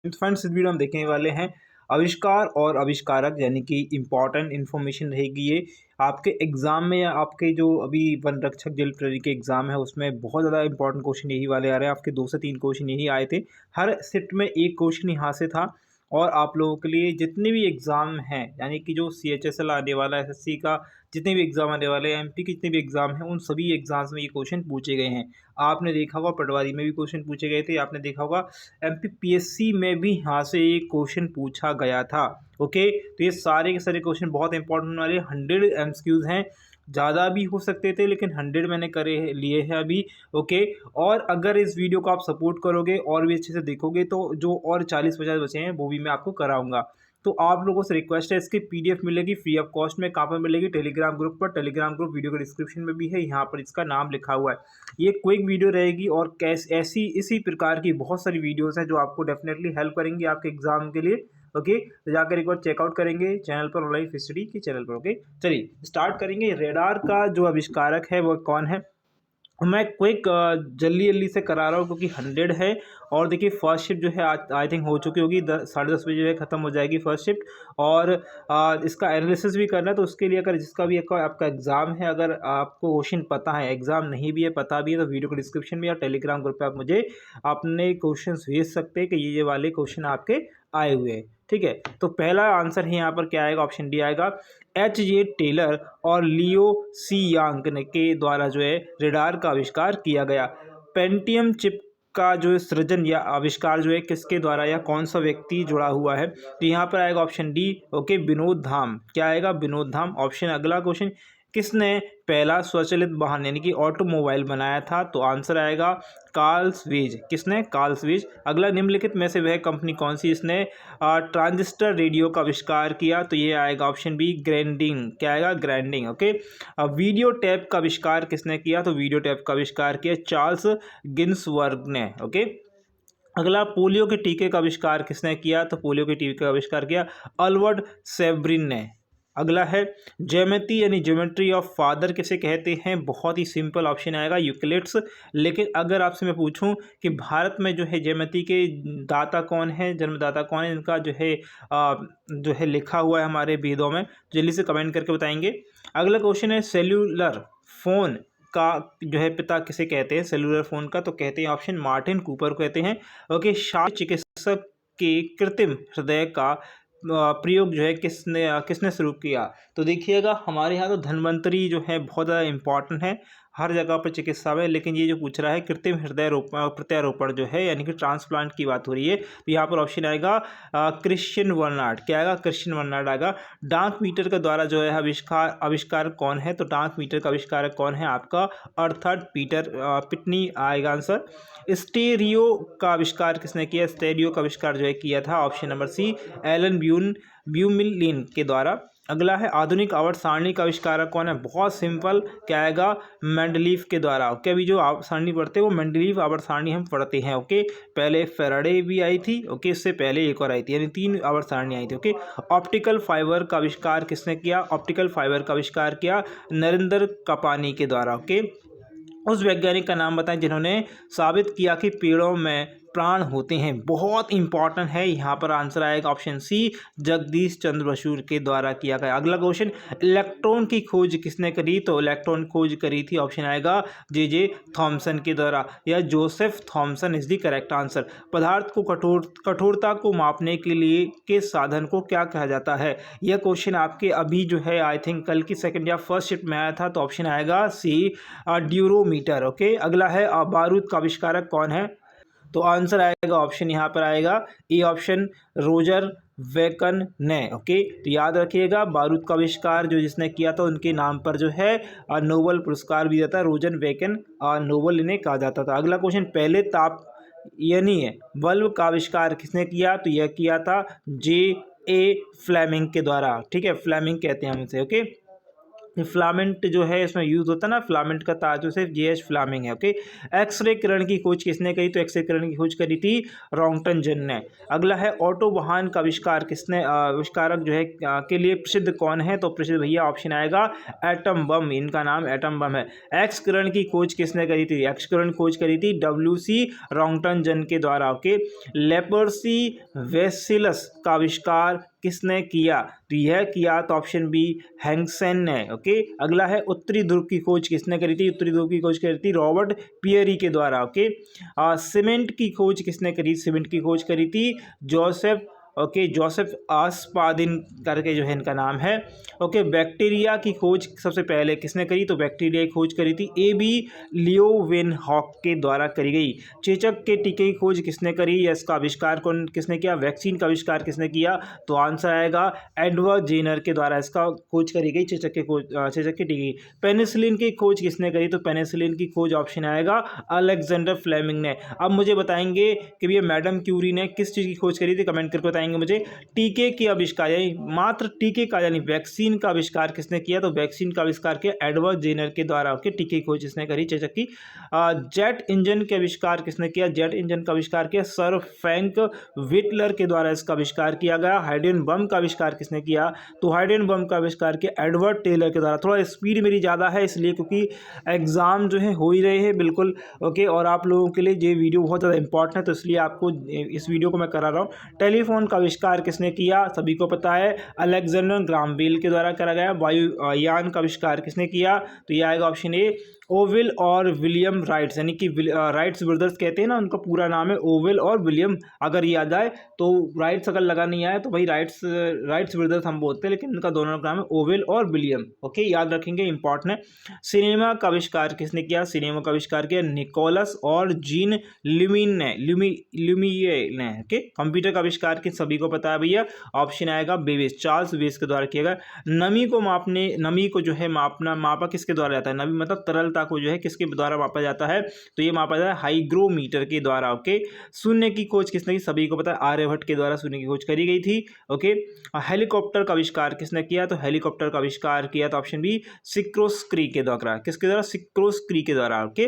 Friends इस video हम देखने वाले हैं आविष्कार और आविष्कारक यानी कि इम्पॉर्टेंट इन्फॉर्मेशन रहेगी ये आपके एग्जाम में या आपके जो अभी वन रक्षक जेल ट्रेनी के एग्जाम है उसमें बहुत ज़्यादा इंपॉर्टेंट क्वेश्चन यही वाले आ रहे हैं। आपके 2 से 3 क्वेश्चन यही आए थे। हर शिफ्ट में एक क्वेश्चन यहाँ से था। और आप लोगों के लिए जितने भी एग्ज़ाम हैं यानी कि जो CHSL आने वाला है, SSC का जितने भी एग्ज़ाम आने वाले हैं, MP के जितने भी एग्ज़ाम हैं, उन सभी एग्ज़ाम्स में ये क्वेश्चन पूछे गए हैं। आपने देखा होगा पटवारी में भी क्वेश्चन पूछे गए थे, आपने देखा होगा MPPSC में भी यहाँ से एक क्वेश्चन पूछा गया था। ओके, तो ये सारे के सारे क्वेश्चन बहुत इंपॉर्टेंट होने वाले 100 MCQs हैं। ज़्यादा भी हो सकते थे लेकिन 100 मैंने करे लिए हैं अभी। ओके, और अगर इस वीडियो को आप सपोर्ट करोगे और भी अच्छे से देखोगे तो जो और 40-50 बचे हैं वो भी मैं आपको कराऊंगा। तो आप लोगों से रिक्वेस्ट है, इसकी PDF मिलेगी फ्री ऑफ कॉस्ट में। कहाँ पर मिलेगी? टेलीग्राम ग्रुप पर। टेलीग्राम ग्रुप वीडियो के डिस्क्रिप्शन में भी है, यहाँ पर इसका नाम लिखा हुआ है। ये क्विक वीडियो रहेगी और ऐसी इसी प्रकार की बहुत सारी वीडियोस हैं जो आपको डेफिनेटली हेल्प करेंगी आपके एग्जाम के लिए। ओके, तो जाकर एक बार चेकआउट करेंगे चैनल पर, ऑनलाइन फिस्टडी के चैनल पर। ओके, चलिए स्टार्ट करेंगे। रेडार का जो आविष्कारक है वो कौन है? मैं क्विक जल्दी जल्दी से करा रहा हूँ क्योंकि 100 है। और देखिए फर्स्ट शिफ्ट जो है आज आई थिंक हो चुकी होगी, 10 साढ़े 10 बजे जो है ख़त्म हो जाएगी फर्स्ट शिफ्ट। और इसका एनालिसिस भी करना है, तो उसके लिए अगर जिसका भी आपका एग्ज़ाम है, अगर आपको क्वेश्चन पता है, एग्ज़ाम नहीं भी है पता भी है, तो वीडियो को डिस्क्रिप्शन में या टेलीग्राम ग्रुप पे आप मुझे अपने क्वेश्चन भेज सकते हैं कि ये वाले क्वेश्चन आपके आए हुए हैं। ठीक है, तो पहला आंसर है यहाँ पर क्या आएगा? ऑप्शन डी आएगा। H.J. टेलर और लियो सी यांग ने के द्वारा जो है रेडार का आविष्कार किया गया। पेंटियम चिप का जो सृजन या आविष्कार जो है किसके द्वारा या कौन सा व्यक्ति जुड़ा हुआ है? तो यहाँ पर आएगा ऑप्शन डी। ओके, विनोद धाम। क्या आएगा? विनोद धाम। ऑप्शन अगला क्वेश्चन, किसने पहला स्वचालित वाहन यानी कि ऑटोमोबाइल बनाया था? तो आंसर आएगा कार्ल स्वेज। किसने? कार्ल स्वेज। अगला, निम्नलिखित में से वह कंपनी कौन सी इसने ट्रांजिस्टर रेडियो का आविष्कार किया? तो ये आएगा ऑप्शन बी, ग्राइंडिंग। क्या आएगा? ग्राइंडिंग। ओके, वीडियो टैप का आविष्कार किसने किया? तो वीडियो टैप का आविष्कार किया चार्ल्स गिन्सबर्ग ने। ओके, अगला, पोलियो के टीके का आविष्कार किसने किया? तो पोलियो के टीके का आविष्कार किया अल्बर्ट सेब्रिन ने। अगला है, ज्योमेट्री यानी ज्योमेट्री ऑफ फादर किसे कहते हैं? बहुत ही सिंपल ऑप्शन आएगा, यूक्लिड्स। लेकिन अगर आपसे मैं पूछूं कि भारत में जो है ज्योमेट्री के दाता कौन है, जन्मदाता कौन है, इनका जो है लिखा हुआ है हमारे वेदों में, जल्दी से कमेंट करके बताएंगे। अगला क्वेश्चन है, सेल्यूलर फोन का जो है पिता किसे कहते हैं? सेलुलर फोन का तो कहते हैं ऑप्शन मार्टिन कूपर को कहते हैं। ओके, शास्त्रीय चिकित्सक के कृत्रिम हृदय का प्रयोग जो है किसने शुरू किया? तो देखिएगा हमारे यहाँ तो धन्वंतरी जो है बहुत ज़्यादा इंपॉर्टेंट है हर जगह पर चिकित्सा में। लेकिन ये जो पूछ रहा है कृत्रिम हृदय प्रत्यारोपण जो है यानी कि ट्रांसप्लांट की बात हो रही है, तो यहाँ पर ऑप्शन आएगा क्रिश्चियन बर्नार्ड। क्या आएगा? क्रिश्चियन बर्नार्ड आएगा। डार्क मीटर के द्वारा जो है आविष्कार कौन है? तो डार्क मीटर का आविष्कारक कौन है? आपका अर्थर्ड पीटर पिटनी आएगा आंसर। स्टेरियो का आविष्कार किसने किया? स्टेरियो का आविष्कार जो है किया था ऑप्शन नंबर सी, एलन ब्यूमिलिन के द्वारा। अगला है, आधुनिक आवर्त सारणी का आविष्कारक कौन है? बहुत सिंपल, क्या आएगा? मेंडलीफ के द्वारा। ओके, अभी जो सारणी पढ़ते हैं वो मेंडलीफ आवर्त सारणी हम पढ़ते हैं। ओके, पहले फेराडे भी आई थी। ओके, इससे पहले एक और आई थी, यानी 3 आवर्त सारणी आई थी। ओके, ऑप्टिकल फाइबर का आविष्कार किसने किया? ऑप्टिकल फाइबर का आविष्कार किया नरेंद्र कपानी के द्वारा। ओके, उस वैज्ञानिक का नाम बताएं जिन्होंने साबित किया कि पेड़ों में प्राण होते हैं। बहुत इंपॉर्टेंट है, यहाँ पर आंसर आएगा ऑप्शन सी, जगदीश चंद्र बसु के द्वारा किया गया। अगला क्वेश्चन, इलेक्ट्रॉन की खोज किसने करी? तो इलेक्ट्रॉन खोज करी थी, ऑप्शन आएगा जे थॉमसन के द्वारा या Joseph Thomson is the correct answer. पदार्थ को कठोरता को मापने के लिए के साधन को क्या कहा जाता है? यह क्वेश्चन आपके अभी जो है आई थिंक कल की सेकंड या फर्स्ट शिफ्ट में आया था, तो ऑप्शन आएगा सी, ड्यूरोमीटर। ओके, अगला है, बारूद का आविष्कारक कौन है? तो आंसर आएगा ऑप्शन यहाँ पर आएगा ए ऑप्शन, रोजर वेकन ने। ओके, तो याद रखिएगा बारूद का आविष्कार जो जिसने किया था उनके नाम पर जो है नोबेल पुरस्कार भी देता है, रोजर वेकन नोबेल इन्हें कहा जाता था। अगला क्वेश्चन, पहले ताप यानी है बल्ब का आविष्कार किसने किया? तो यह किया था J.A. फ्लेमिंग के द्वारा। ठीक है, फ्लेमिंग कहते हैं हम इसे। ओके, फिलामेंट जो है इसमें यूज़ होता है ना, फिलामेंट का तार, जो सिर्फ J.H. फ्लामिंग है। ओके, एक्सरे किरण की खोज किसने करी? तो एक्सरे किरण की खोज करी थी रॉन्गटन ने। अगला है ऑटो वाहन का आविष्कार किसने, आविष्कारक जो है के लिए प्रसिद्ध कौन है? तो प्रसिद्ध भैया ऑप्शन आएगा एटम बम, इनका नाम एटम बम है। एक्स किरण की खोज किसने करी थी? एक्स किरण खोज करी थी W.C. रॉन्गटन के द्वारा। ओके, लेपर्सी वेसिलस का आविष्कार किसने किया? तो यह किया तो ऑप्शन बी हैंगसेन ने। ओके, अगला है उत्तरी ध्रुव की खोज किसने करी थी? उत्तरी ध्रुव की खोज करी थी रॉबर्ट पियरी के द्वारा। ओके, सीमेंट की खोज किसने करी? सीमेंट की खोज करी थी जोसेफ, ओके, जोसेफ आस्पादिन करके जो है इनका नाम है। ओके, बैक्टीरिया की खोज सबसे पहले किसने करी? तो बैक्टीरिया की खोज करी थी A.B. लियोवेनहॉक के द्वारा करी गई। चेचक के टीके की खोज किसने करी? या इसका आविष्कार कौन किसने किया? वैक्सीन का आविष्कार किसने किया? तो आंसर आएगा एडवर्ड जेनर के द्वारा इसका खोज करी गई, चेचक के खोज, चेचक के टीके। पेनिसिलिन की खोज किसने करी? तो पेनिसिलिन की खोज ऑप्शन आएगा अलेक्जेंडर फ्लेमिंग ने। अब मुझे बताएंगे कि भैया मैडम क्यूरी ने किस चीज़ की खोज करी थी, कमेंट करके बताएंगे मुझे। टीके की आविष्कार, यानी मात्र टीके का यानी वैक्सीन का आविष्कार किसने किया? तो वैक्सीन का आविष्कार किया एडवर्ड जेनर के द्वारा। ओके, टीके की खोज किसने करी? चेचक की। जेट इंजन के आविष्कार किसने किया? जेट इंजन का आविष्कार किया सर फ्रैंक विटलर के द्वारा इसका आविष्कार किया गया। हाइड्रोजन बम का आविष्कार किसने किया? तो हाइड्रोजन बम का आविष्कार किया एडवर्ड टेलर के द्वारा। थोड़ा स्पीड मेरी ज़्यादा है इसलिए, क्योंकि एग्ज़ाम जो है हो ही रहे हैं बिल्कुल। ओके, और आप लोगों के लिए ये वीडियो बहुत ज़्यादा इंपॉर्टेंट है, तो इसलिए आपको इस वीडियो को मैं करा रहा हूँ। टेलीफोन का आविष्कार किसने किया? सभी को पता है अलेक्जेंडर ग्राहम बेल के द्वारा करा गया। वायुयान का आविष्कार किसने किया? तो ये आएगा ऑप्शन ए ओविल और विलियम राइट्स, यानी कि राइट्स ब्रदर्स कहते हैं ना, उनका पूरा नाम है ओविल और विलियम। अगर याद आए तो राइट्स अगर लगा नहीं आए तो भाई राइट्स ब्रदर्स हम बोलते हैं, लेकिन इनका दोनों का नाम है ओविल और विलियम। ओके, याद रखेंगे, इंपॉर्टेंट है। सिनेमा का आविष्कार किसने किया? सिनेमा का आविष्कार किया निकोलस और जीन ल्यूमिन ने, ल्यूमिये ने। ओके, कंप्यूटर का आविष्कार किस, सभी को पता है भैया, ऑप्शन आएगा बेबिस, चार्ल्स बेबिस के द्वारा किया गया। नमी को मापने, नमी को जो है मापा किसके द्वारा जाता है? नमी मतलब तरलता को जो है किसके द्वारा मापा जाता है? तो ये मापा जाता है हाइग्रोमीटर के द्वारा। ओके, शून्य की खोज किसने की? सभी को पता है आर्यभट्ट के द्वारा शून्य की खोज करी गई थी। ओके, हेलीकॉप्टर का आविष्कार किसने किया? तो हेलीकॉप्टर का आविष्कार किया तो ऑप्शन बी सिक्रोस्क्री के द्वारा। किसके द्वारा? सिक्रोस्क्री के द्वारा। ओके,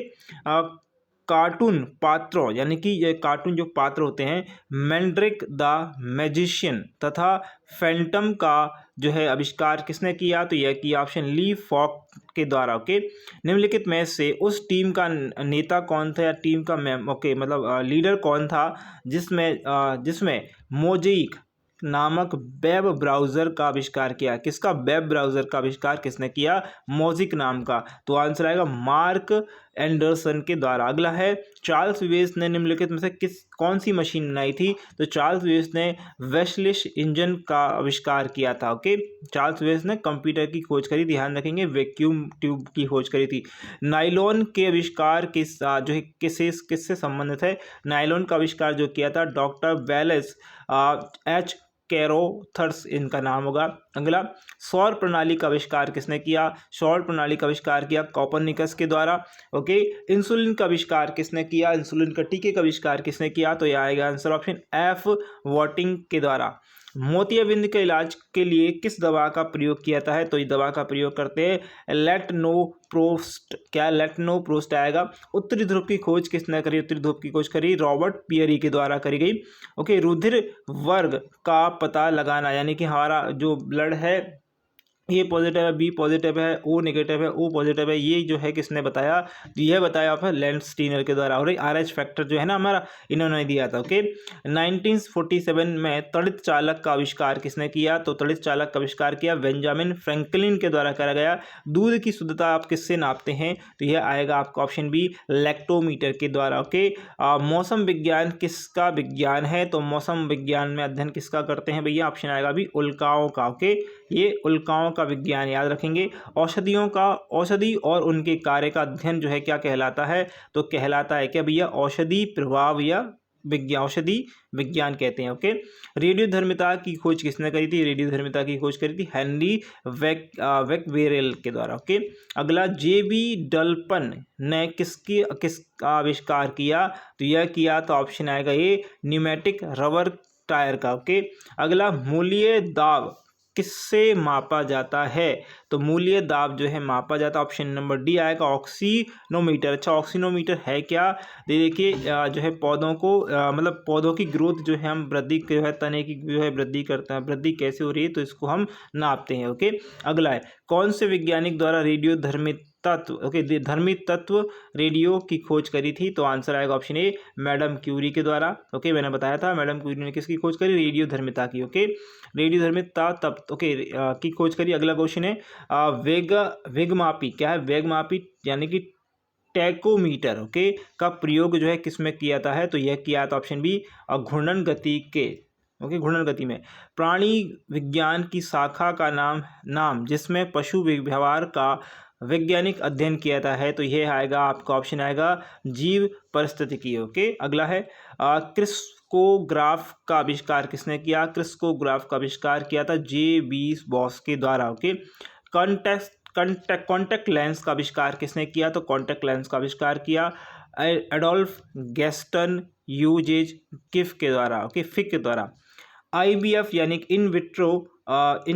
कार्टून पात्रों, यानी कि ये कार्टून जो पात्र होते हैं, मैंड्रिक द मैजिशियन तथा फैंटम का जो है आविष्कार किसने किया? तो यह किया ऑप्शन ली फॉक के द्वारा। ओके, निम्नलिखित में से उस टीम का नेता कौन था, या टीम का मतलब लीडर कौन था जिसमें मोज़ेइक नामक वेब ब्राउज़र का आविष्कार किया? किसका? वेब ब्राउज़र का आविष्कार किसने किया? मोज़ेइक नाम का। तो आंसर आएगा मार्क एंडरसन के द्वारा। अगला है चार्ल्स बेबेज ने निम्नलिखित में से कौन सी मशीन बनाई थी? तो चार्ल्स बेबेज ने वेस्लिश इंजन का आविष्कार किया था। ओके, चार्ल्स बेबेज ने कंप्यूटर की खोज करी, ध्यान रखेंगे, वैक्यूम ट्यूब की खोज करी थी। नाइलॉन के आविष्कार जो है किससे संबंधित है? नाइलॉन का आविष्कार जो किया था डॉक्टर वेलेस एच कैरोथर्स इनका नाम होगा। अगला, सौर प्रणाली का आविष्कार किसने किया? सौर प्रणाली का आविष्कार किया कोपरनिकस के द्वारा। ओके, इंसुलिन का आविष्कार किसने किया? इंसुलिन का टीके का आविष्कार किसने किया? तो यह आएगा आंसर ऑप्शन एफ वॉटिंग के द्वारा। मोतियाबिंद के इलाज के लिए किस दवा का प्रयोग किया जाता है? तो इस दवा का प्रयोग करते हैं लेटनोप्रोस्ट। क्या लेटनोप्रोस्ट आएगा। उत्तरी ध्रुव की खोज किसने करी? उत्तरी ध्रुव की खोज करी रॉबर्ट पियरी के द्वारा करी गई। ओके, रुधिर वर्ग का पता लगाना, यानी कि हमारा जो ब्लड है ए पॉजिटिव है, बी पॉजिटिव है, ओ नेगेटिव है, ओ पॉजिटिव है, ये जो है किसने बताया? यह बताया आप लेंस स्टीनर के द्वारा। और RH फैक्टर जो है ना हमारा, इन्होंने दिया था। ओके, 1947 में तड़ित चालक का आविष्कार किसने किया? तो तड़ित चालक का आविष्कार किया बेंजामिन फ्रैंकलिन के द्वारा करा गया। दूध की शुद्धता आप किससे नापते हैं? तो यह आएगा आपका ऑप्शन बी लैक्टोमीटर के द्वारा। ओके, मौसम विज्ञान किसका विज्ञान है? तो मौसम विज्ञान में अध्ययन किसका करते हैं भैया? ऑप्शन आएगा भी उल्काओं का। ओके, ये उल्काओं का विज्ञान याद रखेंगे। औषधि और उनके कार्य का अध्ययन जो है क्या कहलाता है? तो कहलाता है क्या भैया? औषधि प्रभाव या औषधि विज्ञान कहते हैं। ओके, रेडियोधर्मिता की खोज किसने करी थी? रेडियोधर्मिता की खोज करी थी हेनरी वेकवेरेल के द्वारा। ओके, अगला, JB डल्पन ने किसका आविष्कार किया? तो यह किया तो ऑप्शन आएगा ये न्यूमेटिक रबर टायर का। ओके, अगला, मूल्य दाब किससे मापा जाता है? तो मूल्य दाब जो है मापा जाता है, ऑप्शन नंबर डी आएगा ऑक्सीनोमीटर। अच्छा, ऑक्सीनोमीटर है क्या? देखिए जो है पौधों को मतलब पौधों की ग्रोथ जो है हम वृद्धि जो है तने की जो है वृद्धि करते हैं, वृद्धि कैसे हो रही है तो इसको हम नापते हैं। ओके, अगला है कौन से वैज्ञानिक द्वारा रेडियो धर्मी तत्व, ओके, धर्मी तत्व रेडियो की खोज करी थी? तो आंसर आएगा ऑप्शन ए, मैडम क्यूरी के द्वारा। ओके, मैंने बताया था मैडम क्यूरी ने किसकी खोज करी? रेडियो धर्मिता की। ओके, रेडियो धर्मिता तब ओके की खोज करी। अगला क्वेश्चन है वेग वेगमापी, क्या है वेगमापी यानी कि टैकोमीटर, ओके, का प्रयोग जो है किसमें किया जाता है? तो यह किया था ऑप्शन बी घूर्णन गति के, ओके, घूर्णन गति में। प्राणी विज्ञान की शाखा का नाम जिसमें पशु व्यवहार का वैज्ञानिक अध्ययन किया जाता है तो यह आएगा आपका ऑप्शन आएगा जीव परिस्थितिकी। ओके, अगला है क्रिस्कोग्राफ का आविष्कार किसने किया? क्रिस्कोग्राफ का आविष्कार किया था जे.बी. बॉस के द्वारा। ओके, कॉन्टैक्ट लेंस का आविष्कार किसने किया? तो कॉन्टैक्ट लेंस का आविष्कार किया एडोल्फ गैस्टन यूजेज किफ के द्वारा। ओके, फिक के द्वारा। आईबीएफ यानी कि इन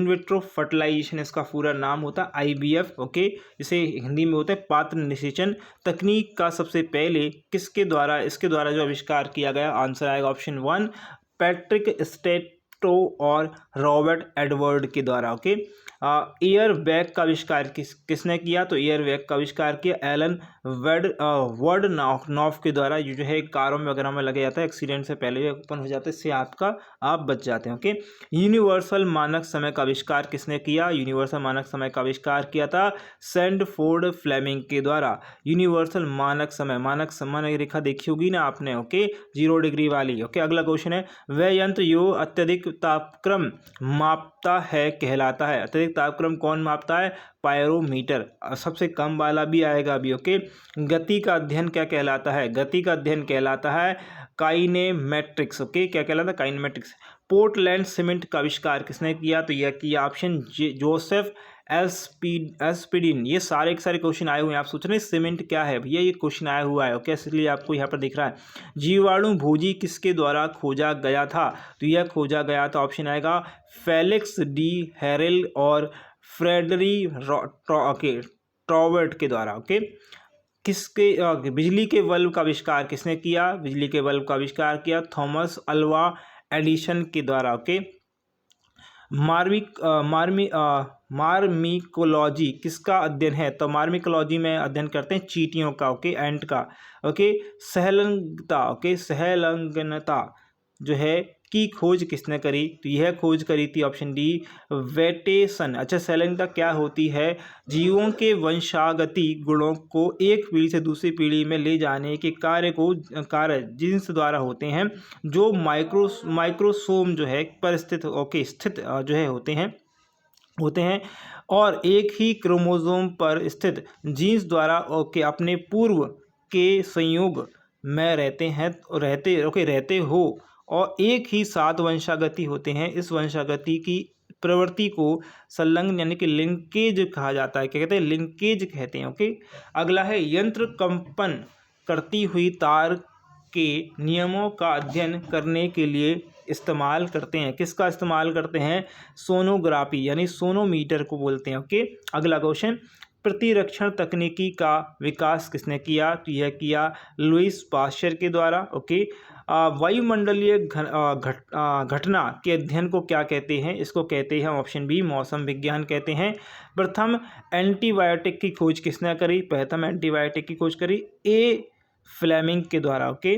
विट्रो फर्टिलाइजेशन इसका पूरा नाम होता है आईबीएफ। ओके, इसे हिंदी में होता है पात्र निषेचन तकनीक का सबसे पहले इसके द्वारा जो आविष्कार किया गया? आंसर आएगा ऑप्शन वन, पैट्रिक स्टेटो और रॉबर्ट एडवर्ड के द्वारा। ओके, एयर बैग का आविष्कार किसने किया? तो एयर बैग का आविष्कार किया एलन वर्ड नॉफ के द्वारा। ये जो है कारों में वगैरह में लगे जाता है, एक्सीडेंट से पहले ओपन हो जाता है, इससे आप बच जाते हैं। ओके, यूनिवर्सल मानक समय का आविष्कार किसने किया? यूनिवर्सल मानक समय का आविष्कार किया था सैंडफोर्ड फ्लेमिंग के द्वारा। यूनिवर्सल मानक समय रेखा देखी होगी ना आपने। ओके, 0 डिग्री वाली। ओके, अगला क्वेश्चन है वह यंत्र जो अत्यधिक तापक्रम मापता है कहलाता है? अत्यधिक तापक्रम कौन मापता है? पायरोमीटर। सबसे कम वाला भी आएगा अभी। ओके, गति का अध्ययन क्या कहलाता है? गति का अध्ययन कहलाता है काइनेमेट्रिक्स। ओके, क्या कहलाता है? काइनेमेट्रिक्स। पोर्टलैंड सीमेंट का आविष्कार किसने किया? तो यह किया ऑप्शन जोसेफ एस्पिडिन। ये सारे के सारे क्वेश्चन आए हुए हैं। आप सोच रहे हैं सीमेंट क्या है भैया, ये क्वेश्चन आया हुआ है। ओके, इसलिए आपको यहाँ पर दिख रहा है। जीवाणु भोजी किसके द्वारा खोजा गया था? तो यह खोजा गया था, ऑप्शन आएगा फेलिक्स डी हेरेल और फ्रेडरी ट्रॉवर्ट के द्वारा। ओके, बिजली के बल्ब का आविष्कार किसने किया? बिजली के बल्ब का आविष्कार किया थॉमस अल्वा एडिशन के द्वारा। ओके, मार्मिकोलॉजी किसका अध्ययन है? तो मार्मिकोलॉजी में अध्ययन करते हैं चींटियों का। ओके, एंट का। ओके, सहलंगता, ओके, सहलंगनता जो है की खोज किसने करी? तो यह खोज करी थी ऑप्शन डी वेटेसन। अच्छा, सहलंगता क्या होती है? जीवों के वंशागति गुणों को एक पीढ़ी से दूसरी पीढ़ी में ले जाने के कार्य जीन्स द्वारा होते हैं जो माइक्रोसोम जो है पर स्थित जो है होते हैं और एक ही क्रोमोसोम पर स्थित जीन्स द्वारा अपने पूर्व के संयोग में रहते हो और एक ही साथ वंशागति होते हैं। इस वंशागति की प्रवृत्ति को संलग्न यानी कि लिंकेज कहा जाता है। क्या कहते हैं? लिंकेज कहते हैं। ओके, अगला है यंत्र कंपन करती हुई तार के नियमों का अध्ययन करने के लिए इस्तेमाल करते हैं। किसका इस्तेमाल करते हैं? सोनोग्राफी यानी सोनोमीटर को बोलते हैं। ओके, अगला क्वेश्चन प्रतिरक्षण तकनीकी का विकास किसने किया? तो यह किया लुईस पाश्चर के द्वारा। ओके, वायुमंडलीय घटना के अध्ययन को क्या कहते हैं? इसको कहते हैं ऑप्शन बी मौसम विज्ञान कहते हैं। प्रथम एंटीबायोटिक की खोज किसने करी? प्रथम एंटीबायोटिक की खोज करी ए फ्लेमिंग के द्वारा। ओके,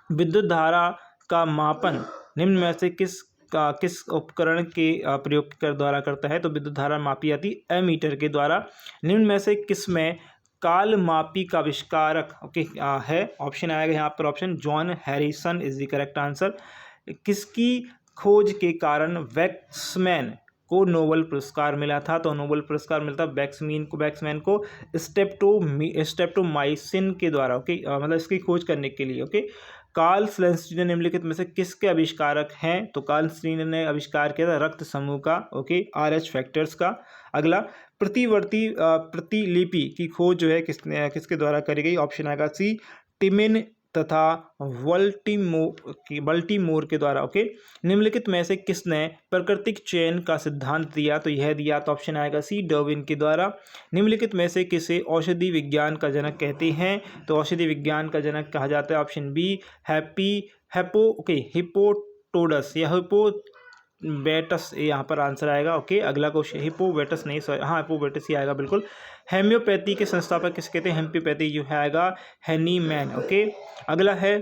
विद्युत धारा का मापन निम्न में से किस उपकरण के प्रयोग कर द्वारा करता है? तो विद्युत धारा मापी जाती एमीटर के द्वारा। निम्न में से किस में काल मापी का आविष्कारक है? ऑप्शन आएगा यहाँ पर option John Harrison is the correct answer. किसकी खोज के कारण वेक्समैन को नोबेल पुरस्कार मिला था? तो नोबेल पुरस्कार मिलता वेक्समैन को स्ट्रेप्टोमाइसिन के द्वारा। ओके, मतलब इसकी खोज करने के लिए। ओके, कार्ल स्लेस्टर निम्नलिखित में से किसके आविष्कारक हैं? तो कार्ल स्लेस्टर ने आविष्कार किया था रक्त समूह का। ओके, RH फैक्टर्स का। अगला प्रतिलिपि की खोज जो है किसके द्वारा करी गई? ऑप्शन आएगा सी तथा बल्टीमोर के द्वारा। ओके, निम्नलिखित में से किसने प्राकृतिक चयन का सिद्धांत दिया? तो यह दिया, तो ऑप्शन आएगा सी, डार्विन के द्वारा। निम्नलिखित में से किसे औषधि विज्ञान का जनक कहते हैं? तो औषधि विज्ञान का जनक कहा जाता है ऑप्शन बी, हिप्पोटोडस या हिप्पोबैटस, यहाँ पर आंसर आएगा। ओके, अगला क्वेश्चन, हिप्पोबैटस नहीं, सॉरी, हाँ हिप्पोबैटस ही आएगा बिल्कुल। हेम्योपैथी के संस्थापक किसे कहते हैं? हेम्योपैथी जो है आएगा हैनीमैन। ओके, अगला है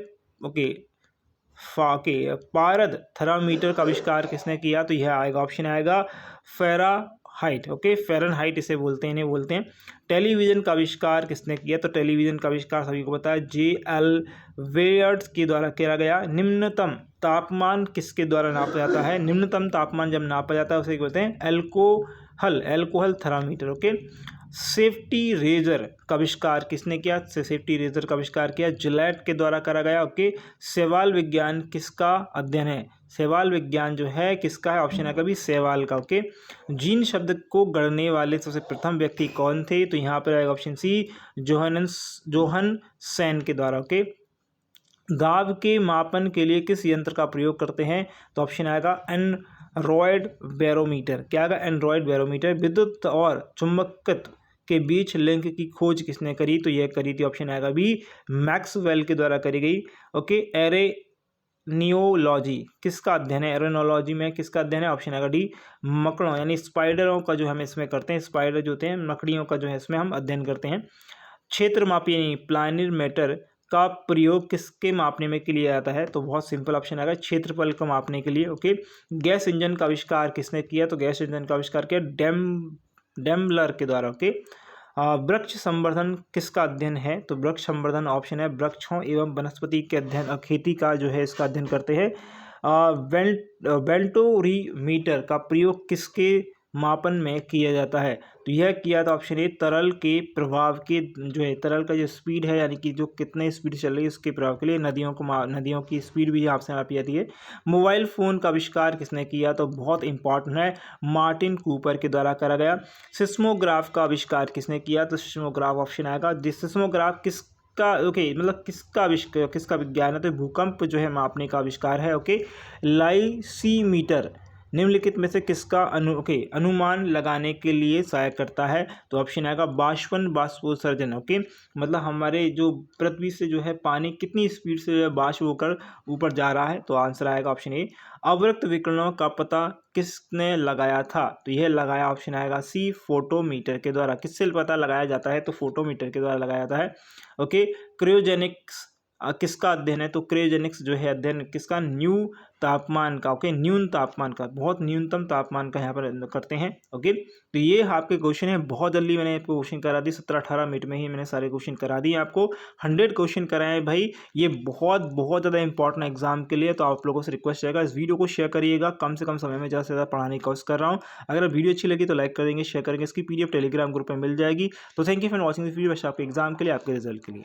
पारद थर्मामीटर का आविष्कार किसने किया? तो यह आएगा, ऑप्शन आएगा फ़ारेनहाइट। ओके, फ़ारेनहाइट इसे बोलते हैं, इन्हें बोलते हैं। टेलीविज़न का आविष्कार किसने किया? तो टेलीविज़न का आविष्कार सभी को पता है J.L. वेयर्स के द्वारा किया गया। निम्नतम तापमान किसके द्वारा नापा जाता है? निम्नतम तापमान जब नापा जाता है उसे बोलते हैं alcohol thermometer. Okay, safety razor का आविष्कार किसने किया? सेफ्टी रेजर का आविष्कार किया जिलेट के द्वारा करा गया। ओके, शैवाल विज्ञान किसका अध्ययन है? शैवाल विज्ञान जो है किसका है? ऑप्शन है कभी शैवाल का। ओके, जीन शब्द को गढ़ने वाले सबसे प्रथम व्यक्ति कौन थे? तो यहाँ पर आएगा ऑप्शन सी, जोहन सैन के द्वारा। ओके, दाब के मापन के लिए किस यंत्र का प्रयोग करते हैं? तो ऑप्शन आएगा एंड्रॉयड बैरोमीटर। क्या आएगा? Android barometer. विद्युत और चुंबकत्व के बीच लिंक की खोज किसने करी? तो यह करी थी, ऑप्शन आएगा बी, मैक्सवेल के द्वारा करी गई। ओके, एरेनियोलॉजी किसका अध्ययन है? एरेनोलॉजी में किसका अध्ययन है? ऑप्शन आएगा डी, मकड़ों यानी स्पाइडरों का जो हम इसमें करते हैं, स्पाइडर जो होते हैं मकड़ियों का जो है इसमें हम अध्ययन करते हैं। क्षेत्र मापी यानी प्लानिमीटर का प्रयोग किसके मापने में के लिए आता है? तो बहुत सिंपल ऑप्शन आएगा, क्षेत्रफल को मापने के लिए। ओके, गैस इंजन का आविष्कार किसने किया? तो गैस इंजन का आविष्कार किया डेम्बलर के द्वारा। ओके, वृक्ष संवर्धन किसका अध्ययन है? तो वृक्ष संवर्धन ऑप्शन है वृक्षों एवं वनस्पति के अध्ययन, खेती का जो है इसका अध्ययन करते हैं। वेल्टोरीमीटर का प्रयोग किसके मापन में किया जाता है? तो यह किया था ऑप्शन ए, तरल के प्रभाव के जो है, तरल का जो स्पीड है यानी कि जो कितने स्पीड चल रही है उसके प्रभाव के लिए नदियों की स्पीड भी यहाँ से मापी जाती है। मोबाइल फ़ोन का आविष्कार किसने किया? तो बहुत इंपॉर्टेंट है, मार्टिन कूपर के द्वारा करा गया। सिस्मोग्राफ का आविष्कार किसने किया? तो सिस्मोग्राफ ऑप्शन आएगा। सिस्मोग्राफ किसका विज्ञान है? तो भूकंप जो है मापने का आविष्कार है। ओके, लाइसीमीटर निम्नलिखित में से किसका अनुमान लगाने के लिए सहायक करता है? तो ऑप्शन आएगा बाष्पोत्सर्जन। ओके, मतलब हमारे जो पृथ्वी से जो है पानी कितनी स्पीड से बाष्प होकर ऊपर जा रहा है। तो आंसर आएगा ऑप्शन ए, अवरक्त विकिरणों का पता किसने लगाया था? तो यह लगाया, ऑप्शन आएगा सी, फोटोमीटर के द्वारा। किससे पता लगाया जाता है? तो फोटोमीटर के द्वारा लगाया जाता है। ओके, क्रायोजेनिक्स किसका अध्ययन है? तो क्रायोजेनिक्स जो है अध्ययन किसका? न्यू तापमान का। ओके, न्यून तापमान का, बहुत न्यूनतम तापमान का यहाँ पर करते हैं। ओके, तो ये आपके क्वेश्चन है, बहुत जल्दी मैंने आपको क्वेश्चन करा दी, 17-18 मिनट में ही मैंने सारे क्वेश्चन करा दिए आपको। 100 क्वेश्चन कराए भाई, ये बहुत ज़्यादा इंपॉर्टेंट एग्जाम के लिए। तो आप लोगों से रिक्वेस्ट रहेगा इस वीडियो को शेयर करिएगा, कम से कम समय में ज़्यादा से ज़्यादा पढ़ाने की कोशिश कर रहा हूँ। अगर वीडियो अच्छी लगी तो लाइक कर देंगे, शेयर करेंगे, इसकी PDF टेलीग्राम ग्रुप में मिल जाएगी। तो thank you for watching this video, बस आपके एग्जाम के लिए, आपके रिजल्ट के लिए।